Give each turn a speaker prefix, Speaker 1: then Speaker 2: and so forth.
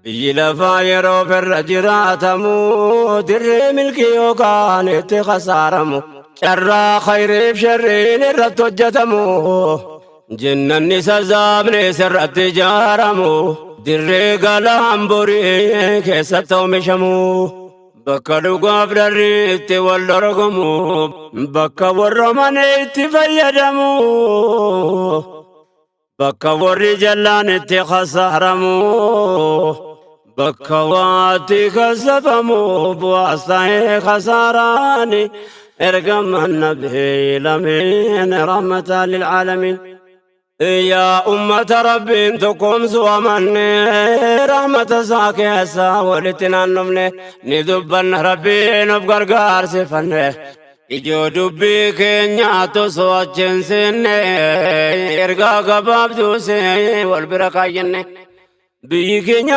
Speaker 1: biyyi lafaa yeroo firra jiraatamu dirree milkii yookaan itti khasaaramu carraa khayriif sharriin irratti hojjetamu jinnanni sazaabni sirratti ijaaramu dirree galaan borii keessatti oomishamu bakka dhugaaf dharri itti wal dorgomu bakka warroomanii itti fayyadamu bakka warri jallaan itti khasaaramu bakka waatti kasafamu bu'aas ta'ee khasaaraani ergama nabii lamiin rahmatan lil'aalamiin يا أمة ربي انتكم سوى مني رحمة ساكيسا ولتنا نمني ندبن ربي نبقر قارسي فني إجو دبي كينيا تسوى جنسيني إرقا قباب دوسي والبرقا جني بي كينيا